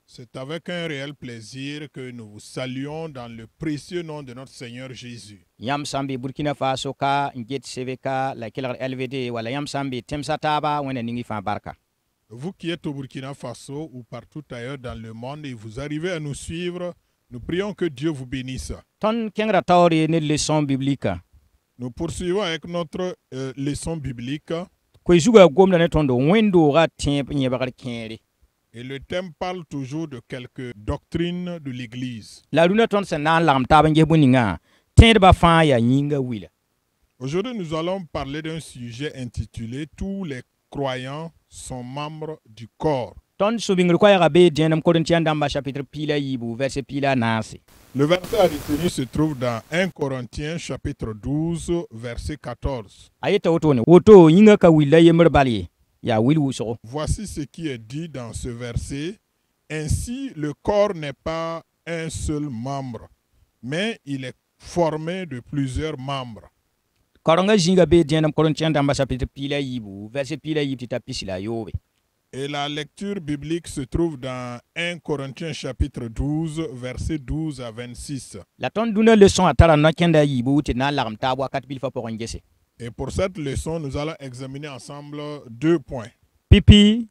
C'est avec un réel plaisir que nous vous saluons dans le précieux nom de notre Seigneur Jésus. Yam sambi Burkina Faso ka nget CVK la kelar LVD wala yam sambi temsa taba wena ningi fa barka. Vous qui êtes au Burkina Faso ou partout ailleurs dans le monde et vous arrivez à nous suivre, nous prions que Dieu vous bénisse. Ton kengra tawri ne leçon biblique. Nous poursuivons avec notre leçon biblique. Ko juga gomna ne tondo wendo ga temp nyebagar kenri. Et le thème parle toujours de quelques doctrines de l'Église. La luna ton se nan lam taba nge buninga. Ba fa ya nyinga wila. Aujourd'hui, nous allons parler d'un sujet intitulé « Tous les croyants sont membres du corps ». Ton subingru kwa ya be dienam Corinthiens damba chapitre pila yibu verset pila nasi. Le verset à retenir se trouve dans 1 Corinthiens chapitre 12 verset 14. Ayeta woto yinga ka wila yemer bali. Voici ce qui est dit dans ce verset. Ainsi, le corps n'est pas un seul membre, mais il est formé de plusieurs membres. Et la lecture biblique se trouve dans 1 Corinthiens chapitre 12, verset 12 à 26. Et pour cette leçon, nous allons examiner ensemble 2 points. Le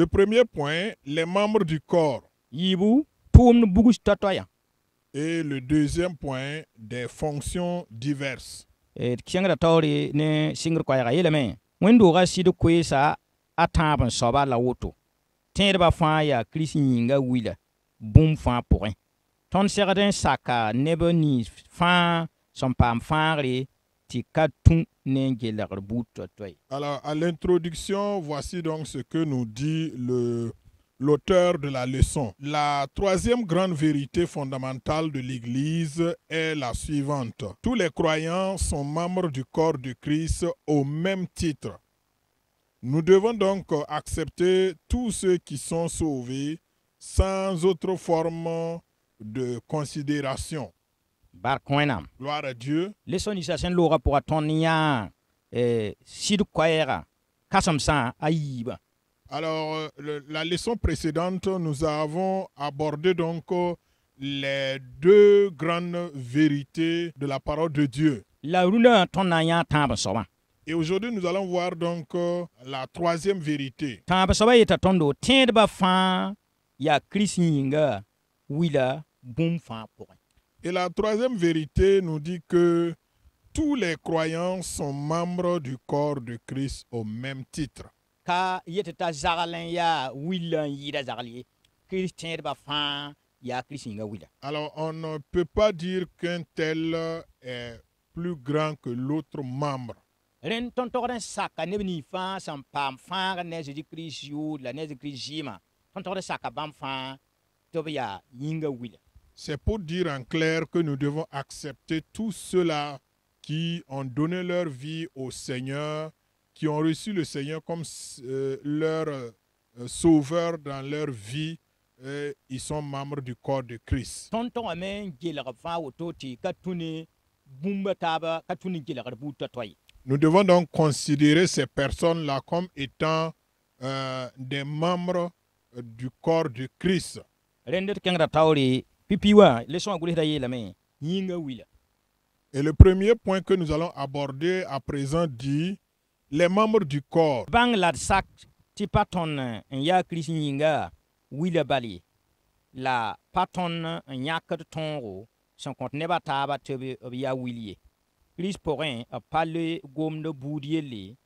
premier point, les membres du corps. Et le deuxième point, des fonctions diverses. Alors, à l'introduction, voici donc ce que nous dit l'auteur de la leçon. La troisième grande vérité fondamentale de l'Église est la suivante. Tous les croyants sont membres du corps de Christ au même titre. Nous devons donc accepter tous ceux qui sont sauvés sans autre forme de considération. Gloire à Dieu. Alors, la leçon précédente, nous avons abordé donc les deux grandes vérités de la parole de Dieu. Et aujourd'hui, nous allons voir donc la troisième vérité. Et la troisième vérité nous dit que tous les croyants sont membres du corps de Christ au même titre. Alors, on ne peut pas dire qu'un tel est plus grand que l'autre membre. C'est pour dire en clair que nous devons accepter tous ceux-là qui ont donné leur vie au Seigneur, qui ont reçu le Seigneur comme leur sauveur dans leur vie. Ils sont membres du corps de Christ. Nous devons donc considérer ces personnes-là comme étant des membres du corps de Christ. Et le premier point que nous allons aborder à présent dit les membres du corps. La paton nyakat tongo son compte neba taba tebe ya willie. Chris Porin a parlé gomme de boud yele,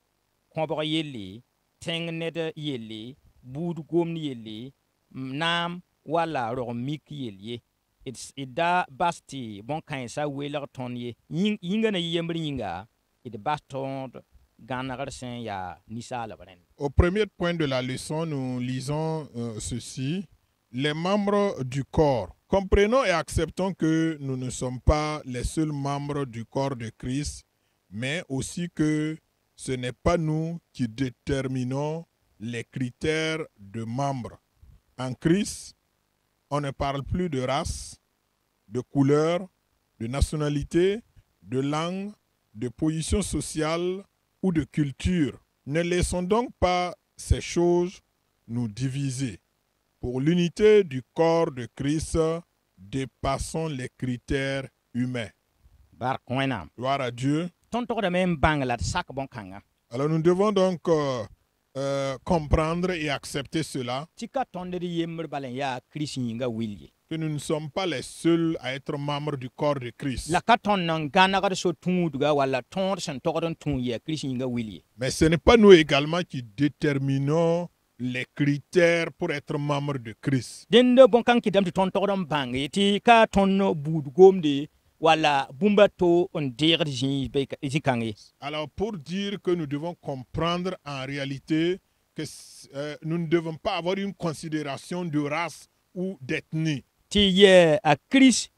combre yele, teng ned yele, boud gomme yele, nam wala romik yele. It da basti bon kainsa weller tonye, yinga na yembringa, it baston ganar sen ya nisa la. Au premier point de la leçon, nous lisons ceci. Les membres du corps. Comprenons et acceptons que nous ne sommes pas les seuls membres du corps de Christ, mais aussi que ce n'est pas nous qui déterminons les critères de membres. En Christ, on ne parle plus de race, de couleur, de nationalité, de langue, de position sociale ou de culture. Ne laissons donc pas ces choses nous diviser. Pour l'unité du corps de Christ, dépassons les critères humains. Bar koinam. Gloire à Dieu. Ton to da men bangla sak bon kanga. Alors nous devons donc comprendre et accepter cela, Tika ton de yemmer balen ya Chris yinga wilye. que nous ne sommes pas les seuls à être membres du corps de Christ. La katon nan gana ga so tunduga wala ton sen to don tun ye Chris yinga wilye. Mais ce n'est pas nous également qui déterminons les critères pour être membre de Christ. Dende bon kan kidam ton to don bang ti ka ton no bud gomde wala bumba to on dire ji kangi. Alors pour dire que nous devons comprendre en réalité que nous ne devons pas avoir une considération de race ou d'ethnie. Ti ye a Chris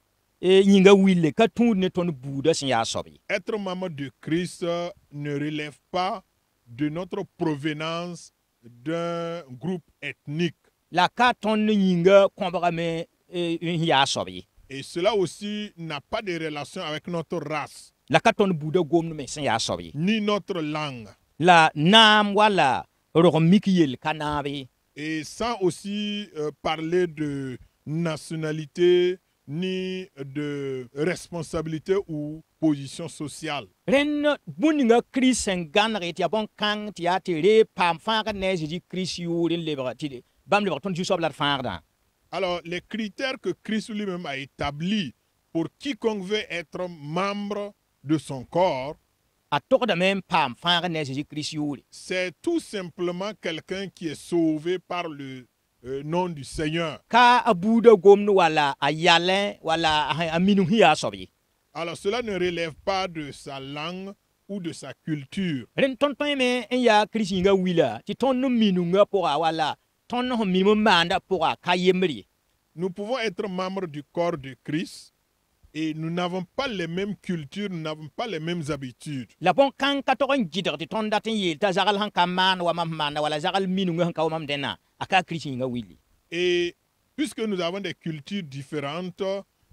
yinga wille ka tun ne ton buda sin ya sobi. Être membre de Christ ne relève pas de notre provenance d'un groupe ethnique. La ka ton yinga kombara me ya sobi. Et cela aussi n'a pas de relation avec notre race, La ka ton buda gom me sin ya sobi. ni notre langue. La nam wala romikiel kanabi. Et sans aussi parler de nationalité, ni de responsabilité ou position sociale. Ren buninga Chris en ganre ti bon kang ti atire pam fanga neji di Chris yurin lebra ti bam lebra ton jusob la fanga. Alors, les critères que Christ lui-même a établis pour quiconque veut être membre de son corps, A tok da même pam fanga neji di Chris yuri. c'est tout simplement quelqu'un qui est sauvé par le nom du Seigneur. Ka abuda gomno wala ayalen wala aminu hiya sobi. Alors, cela ne relève pas de sa langue ou de sa culture. Ren ton ton me en ya Chris yinga wila ti ton no minunga pora wala ton no minimo manda pora kayemri. Nous pouvons être membres du corps de Christ et nous n'avons pas les mêmes cultures, nous n'avons pas les mêmes habitudes. La bon kan ka to jidr ti ton datin yel ta zagal han kaman wa mamana wala zagal minunga han ka mam dena aka Chris yinga wili. Et puisque nous avons des cultures différentes,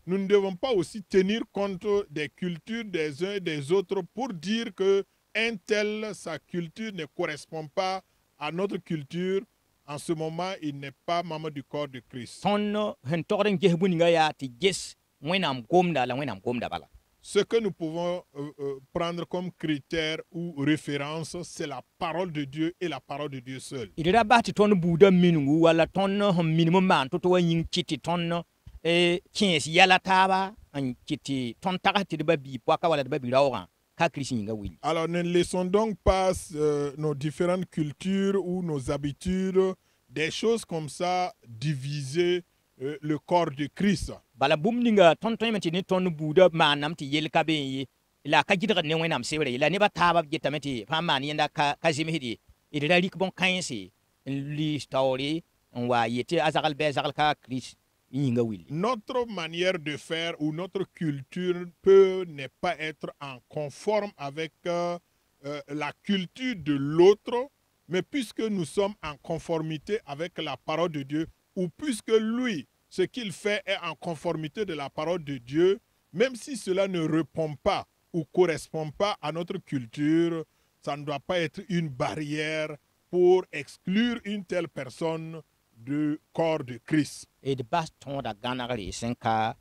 nous ne devons pas aussi tenir compte des cultures des uns et des autres pour dire que un tel, sa culture ne correspond pas à notre culture. En ce moment, il n'est pas membre du corps de Christ. Ton hen toren jehbuninga ya ti jes wenam gomda la wenam gomda bala. Ce que nous pouvons prendre comme critère ou référence, c'est la parole de Dieu et la parole de Dieu seul. Idira bati ton buda minungu wala ton minimum man to yin chiti ton kies yala taba an chiti ton takati de babi poaka wala de babi rawan ka Christ wili. Alors ne laissons donc pas nos différentes cultures ou nos habitudes, des choses comme ça, diviser le corps de Christ. Bala bumninga ton menti ni ton buda manam ti yel kabe la ka jidra ne wenam sebre la ne ba taba jetameti pa man yenda ka jimhidi idira rik bon kainsi li story on wa yete azagal be azagal ka Christ yinga wili. Notre manière de faire ou notre culture peut ne pas être en conforme avec la culture de l'autre, mais puisque nous sommes en conformité avec la parole de Dieu, ou puisque lui, ce qu'il fait est en conformité de la parole de Dieu, même si cela ne répond pas ou correspond pas à notre culture, ça ne doit pas être une barrière pour exclure une telle personne du corps de Christ. Et de bas ton da ganagari senka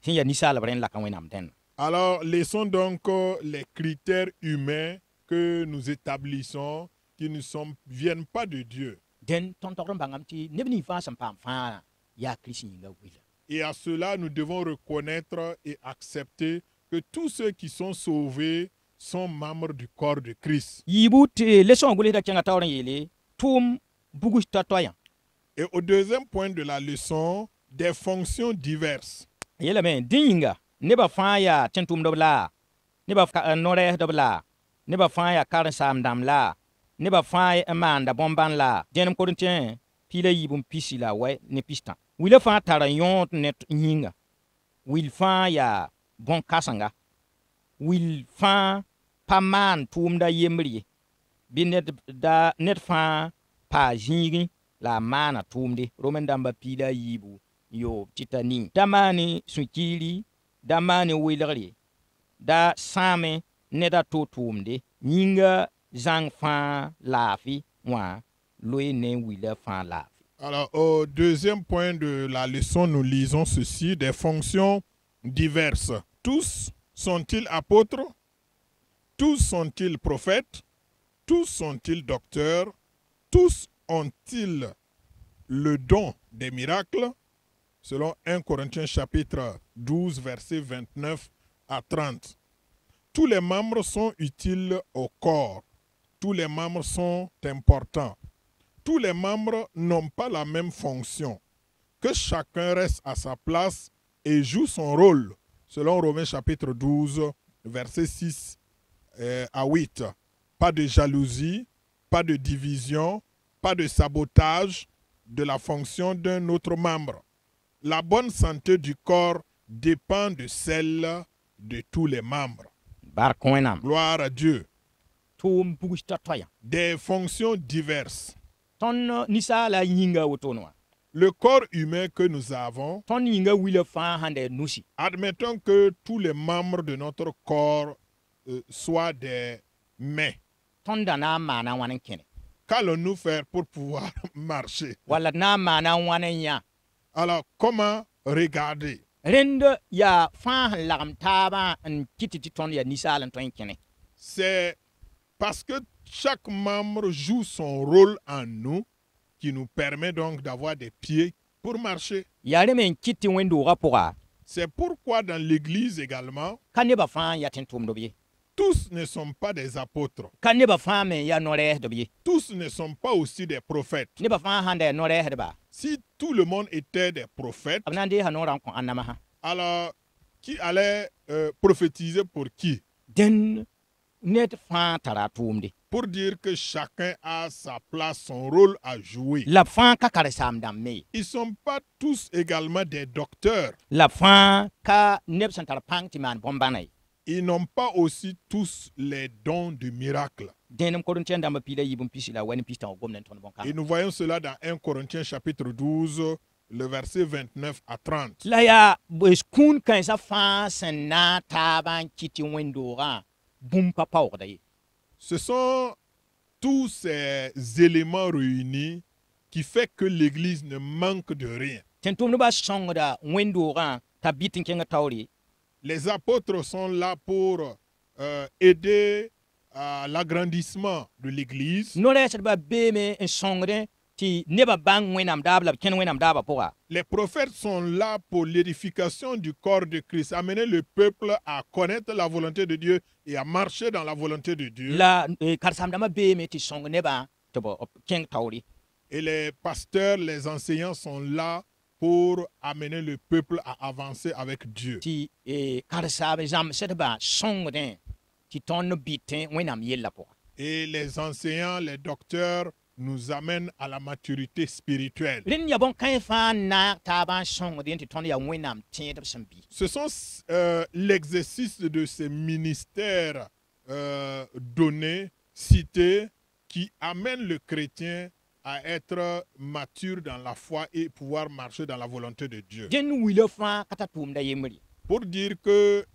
hiya nisala bren la kan wenam den. Alors, laissons donc les critères humains que nous établissons qui ne viennent pas de Dieu. Den ton toron bangam ti nebni fa sam pam fa ya Christ yinga wila. Et à cela, nous devons reconnaître et accepter que tous ceux qui sont sauvés sont membres du corps de Christ. Yibut leçon gule da kenga tawran yele tum bugus tatoyan. Et au deuxième point de la leçon, des fonctions diverses. Yela men dinga neba fa ya tentum dobla neba fa nore dobla neba fa ya karin sam dam la neba fa ya amanda bomban la denem korintien pila yibum pisila we ne pistan wila fa tara yon net nyinga wil fa ya bon kasanga wil fa paman tum da yemri binet da net fa pa jingi la mana tumde romen damba pila yibu yo titani damani sukili damani wilri da same neda to tumde nyinga zang fãa laafɩ wã loe ne wila fãa laafɩ. Alors, au deuxième point de la leçon, nous lisons ceci, des fonctions diverses. Tous sont-ils apôtres? Tous sont-ils prophètes? Tous sont-ils docteurs? Tous ont-ils le don des miracles? Selon 1 Corinthiens chapitre 12, versets 29 à 30. Tous les membres sont utiles au corps. Tous les membres sont importants. Tous les membres n'ont pas la même fonction. Que chacun reste à sa place et joue son rôle, selon Romains chapitre 12, versets 6 à 8. Pas de jalousie, pas de division, pas de sabotage de la fonction d'un autre membre. La bonne santé du corps dépend de celle de tous les membres. Bark wẽnnaam. Gloire à Dieu. Tʋʋm pugs toya. Des fonctions diverses. Tõnd ninsaala yĩnga wotone wã. Le corps humain que nous avons, Tõnd yĩnga wila fãa sãn da nusi. admettons que tous les membres de notre corps soient des mains. Tõnd da na n maana wãn n kẽne. Qu'allons-nous faire pour pouvoir marcher? Walla d na n maana wãn n yã. Alors, comment regarder? Rẽnd yaa fãa sẽn lagem taabã n kɩt tɩ tõnd yaa ninsaal n tõe n kẽne. C'est parce que chaque membre joue son rôle en nous qui nous permet donc d'avoir des pieds pour marcher. Yaa rẽ me n kɩt tɩ wẽn-doogã pʋga, C'est pourquoi dans l'Église également, ka nebã fãa n yaa tẽn tʋʋmdb ye. tous ne sont pas des apôtres. Ka nebã fãa me n yaa no-rɛɛsdb ye. Tous ne sont pas aussi des prophètes. Nebã fãa sãn da yaa no-rɛɛsdba, Si tout le monde était des prophètes, b na n deesa noorã n kõ ãnnamasã. alors qui allait prophétiser pour qui? Dẽn ned fãa tara a tʋʋmde. Pour dire que chacun a sa place, son rôle à jouer. La b fãa ka karen-saam-dãmb me ye. Ils ne sont pas tous également des docteurs. La b fãa ka neb sẽn tar pãng tɩ maan bõn-bãna ye. Ils n'ont pas aussi tous les dons de miracle. Dẽn m korintiyãn dãmbã piila yib n pisi la wa ne pis tãg gomd n tõnd Et bõn-kãngã. nous voyons cela dans 1 Corinthiens chapitre 12, le verset 29 à 30. La yaa kũun kãensã fãa sẽn na taabã n kɩ tɩ wẽn-doogã bũmb pa paoogda ye. Ce sont tous ces éléments réunis qui fait que l'Église ne manque de rien. Tẽn-tʋmdbã sõngda wẽn-doogã t'a bɩt n kẽngã taoore. Les apôtres sont là pour aider à l'agrandissement de l'Église. No-rɛɛsdbã beeme n sõngdẽ tɩ nebã bãng wẽnnaam daab la b kẽnd wẽnnaam daabã pʋga. Les prophètes sont là pour l'édification du corps de Christ, amener le peuple à connaître la volonté de Dieu et à marcher dans la volonté de Dieu. La karen-saam-dãmbã beeme tɩ sõng nebã tɩ b kẽng taoore. Et les pasteurs, les enseignants sont là pour amener le peuple à avancer avec Dieu. Tɩ karen-saab zãmsdbã sõngdẽ tɩ tõnd bɩtẽ wẽnnaam yella pʋga. Et les enseignants, les docteurs nous amènent à la maturité spirituelle. Rẽnd yaa bõn-kãens fãa n naag taabã n sõngdẽ tɩ tõnd yaa wẽnnaam tẽedb sẽn bɩ. Ce sont l'exercice de ces ministères donnés, cités, qui amènent le chrétien à être mature dans la foi et pouvoir marcher dans la volonté de Dieu. Dẽn wila fãa ka ta tʋʋmda yembr ye. Pour dire que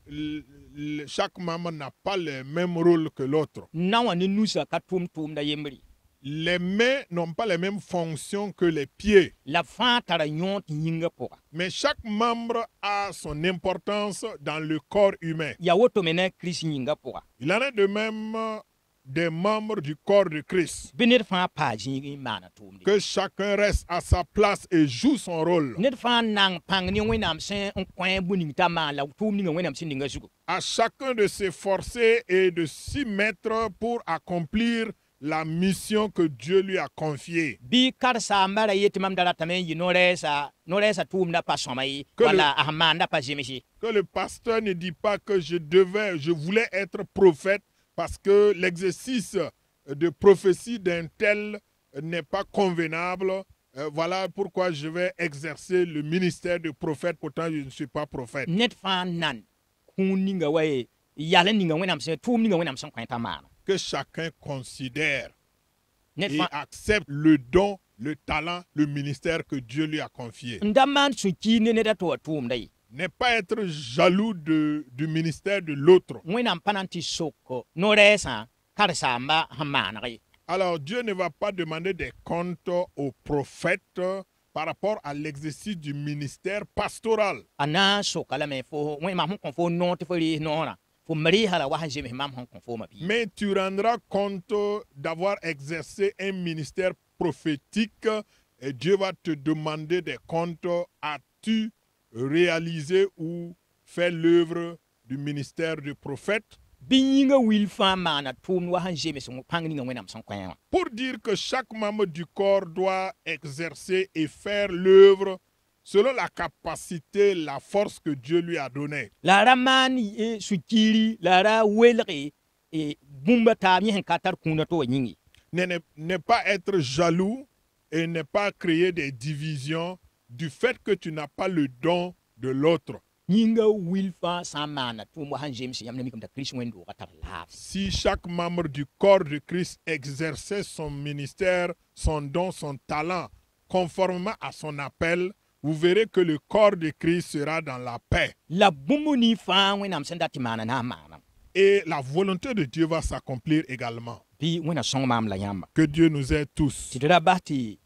chaque membre n'a pas le même rôle que l'autre. Na wã ne nusa ka tʋʋmda yembr ye. Les mains n'ont pas les mêmes fonctions que les pieds. La b fãa tara yõod tɩ yĩnga pʋga. Mais chaque membre a son importance dans le corps humain. Yaa woto me ne Kirist yĩnga pʋga. Il en est de même des membres du corps de Christ. Bɩ ned fãa paa zĩig n maana tʋʋmde. Que chacun reste à sa place et joue son rôle. Ned fãa n nang pãng ne wẽnnaam sẽn n kõ bu-ning t'a maan la tʋʋm ninga wẽnnaam sẽn ninga zugu. À chacun de s'efforcer et de s'y mettre pour accomplir la mission que Dieu lui a confiée. Bɩ karen-saambã ra yetɩ mam da ratame n yɩ no-rɛɛsã tʋʋmda pa sõma ye Que wala a sẽn maanda pa zems ye. Que le pasteur ne dit pas que je voulais être prophète parce que l'exercice de prophétie d'un tel n'est pas convenable. Voilà pourquoi je vais exercer le ministère de prophète, pourtant je ne suis pas prophète. Ned fãa n nan kũun ninga wa ye yal n ninga wẽnnaam sẽn tʋʋm ninga wẽnnaam sẽn kõ t'a maana. Que chacun considère Ned et fãa accepte le don, le talent, le ministère que Dieu lui a confié. n da maan sũ-kiir ne ned a tɩ wa tʋʋmda ye. Ne pas être jaloux du ministère de l'autre. Wẽnnaam pa na n tɩ sok no-rɛɛsã karsamba sẽn maaneg. Alors Dieu ne va pas demander des comptes aux prophètes par rapport à l'exercice du ministère pastoral. A na n soka lame fo wẽnnaam sẽn kõ fo noor tɩ fo rees noorã fo me reesã wa sẽn zems mam sẽn kõ foomã bɩ. Mais tu rendras compte d'avoir exercé un ministère prophétique et Dieu va te demander des comptes. As-tu réalisé ou fait l'œuvre du ministère du prophète? Bɩ yĩnga wil fãa maana tʋʋmd wa sẽn zems pãng ninga wẽnnaam sẽn kõ wã. Pour dire que chaque membre du corps doit exercer et faire l'œuvre selon la capacité, la force que Dieu lui a donnée. La ra maan sũ-kiiri la ra welge bũmba taab yẽ sẽn ka tar kũunã tɩ wa yĩnge. Ne pas être jaloux et ne pas créer des divisions du fait que tu n'as pas le don de l'autre. Yĩnga wil fãa sã n maana tʋʋm wa sẽn zems yãmb na mikame t'a Kirist wẽn-doogã tar laaf. Si chaque membre du corps de Christ exerçait son ministère, son don, son talent, conformément à son appel, vous verrez que le corps de Christ sera dans la paix. La bũmb nii fãa wẽnnaam sẽn dat tɩ maana na n maanam. Et la volonté de Dieu va s'accomplir également. Bɩ wẽnna sõng maam la yãmba. Que Dieu nous aide tous. Tɩ d ra bas tɩ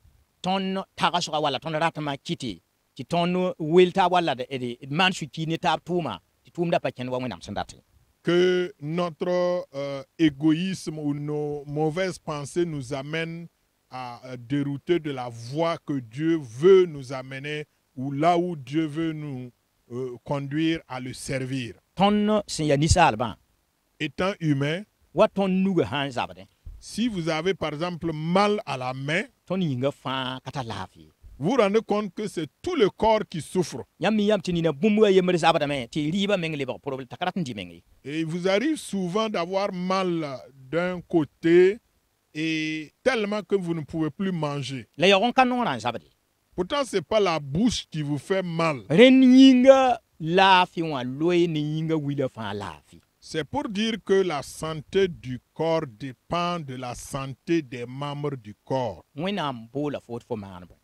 tõnd tagsga walla tõnd ratmã kɩtɩ tɩ tõnd wel taab walla d maan sũ-kiir ne taab tʋʋma tɩ tʋʋmdã pa kẽnd wa wẽnnaam sẽn datẽ. Que notre égoïsme ou nos mauvaises pensées nous amènent à dérouter de la voie que Dieu veut nous amener ou là où Dieu veut nous conduire à le servir. Tõnd sẽn yaa ninsaalbã Étant humain, wa tõnd nuga sã n zabdẽ si vous avez par exemple mal à la main, tõnd yĩnga fãa ka tar laaf ye. vous vous rendez compte que c'est tout le corps qui souffre. Yãmb mi yãmb tɩ nina bũmb a yembr zabdame tɩ rɩɩbã meng lebg probl t'a ka rat n dɩ meng ye. Et il vous arrive souvent d'avoir mal d'un côté et tellement que vous ne pouvez plus manger. La yaoog n ka noorã n zabde. Pourtant, ce n'est pas la bouche qui vous fait mal. Rẽnd yĩnga laafɩ wã loe ne yĩnga wila fãa laafɩ. C'est pour dire que la santé du corps dépend de la santé des membres du corps. Wẽnnaam boola fo tɩ fo maan bõe.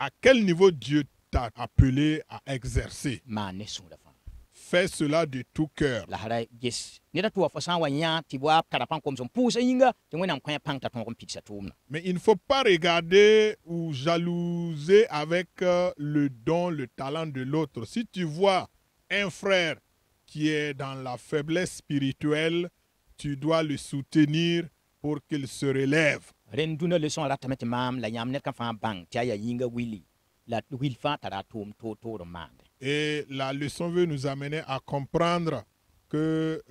À quel niveau Dieu t'a appelé à exercer? Maan ne sũurã fãa. Fais cela de tout cœur. La ra ges neda tɩ wa fo sã n wa yã tɩ wa tara pãng kom sẽn pʋʋsa yĩnga tɩ wẽnnaam kõ pãng t'a tõog n pidsa tʋʋmdã. Mais il ne faut pas regarder ou jalouser avec le don, le talent de l'autre. Si tu vois un frère qui est dans la faiblesse spirituelle, tu dois le soutenir pour qu'il se relève. Rẽnd dũnã leçon ratame tɩ maam la yãmb ned kã fãa bãng tɩ a yaa yĩnga wili la wil fãa tara a tʋʋm toor n maande. Et la leçon veut nous amener à comprendre que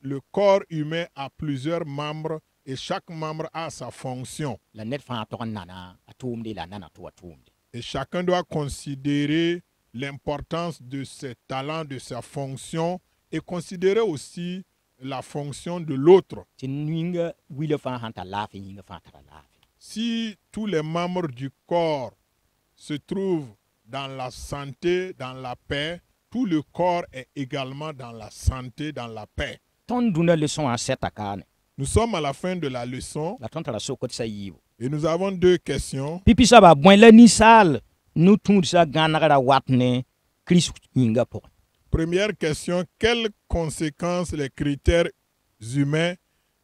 le corps humain a plusieurs membres et chaque membre a sa fonction. La ned fãa tog n nana a tʋʋmde la a nana tɩ wa tʋʋmde. Et chacun doit considérer l'importance de ses talents, de sa fonction et considérer aussi la fonction de l'autre. Tɩ yĩnga wila fãa sãn tar laafɩ yĩnga fãa tara laafɩ. Si tous les membres du corps se trouvent dans la santé, dans la paix, tout le corps est également dans la santé, dans la paix. Tõnd dũnã leçon wã sɛta kaane. Nous sommes à la fin de la leçon La tõnd tara sok tɩ sa yiibu. et nous avons deux questions. Pipi soaba bõe la ninsaal nu tũudsa gãnegrã wat ne Kirist yĩnga pʋgẽ. Première question, quelles conséquences les critères humains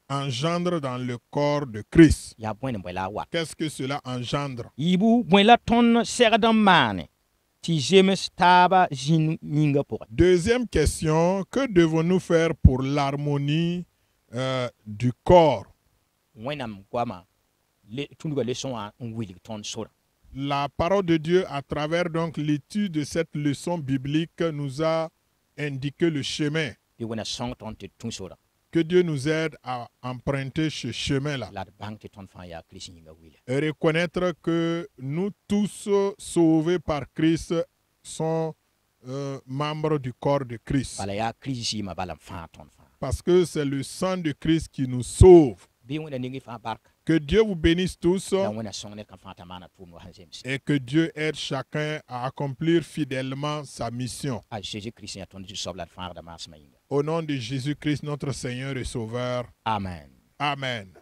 engendrent dans le corps de Christ? Yaa bõe ne bõe la a wat. Qu'est-ce que cela engendre? Yiibu bõe la tõnd segd n maane tɩ zems taaba zĩn yĩnga pʋgẽ. Deuxième question, que devons-nous faire pour l'harmonie du corps? Wẽnnaam goama tũudga leçon wã n wilg tõnd sorã. La parole de Dieu, à travers donc l'étude de cette leçon biblique, nous a indiqué le chemin. Bɩ wẽna sõng tõnd tɩ tũ sorã Que Dieu nous aide à emprunter ce chemin-là la d bãng tɩ tõnd fãa yaa Kirist yĩnga wila. et reconnaître que nous tous sauvés par Christ sont membres du corps de Christ. Bala yaa Kirist zɩɩmã bala n fãa tõnd fãa. Parce que c'est le sang de Christ qui nous sauve. Bɩ wẽna ning y fãa barka. Que Dieu vous bénisse tous La wẽna sõng ned kã fãa t'a maana tʋʋmd wa sẽn zems. et que Dieu aide chacun à accomplir fidèlement sa mission. A Jésus-Kirist yaa tõnd zu-soab la d fãagda maasmã yĩnga. Au nom de Jésus-Christ, notre Seigneur et Sauveur. Amen. Amen.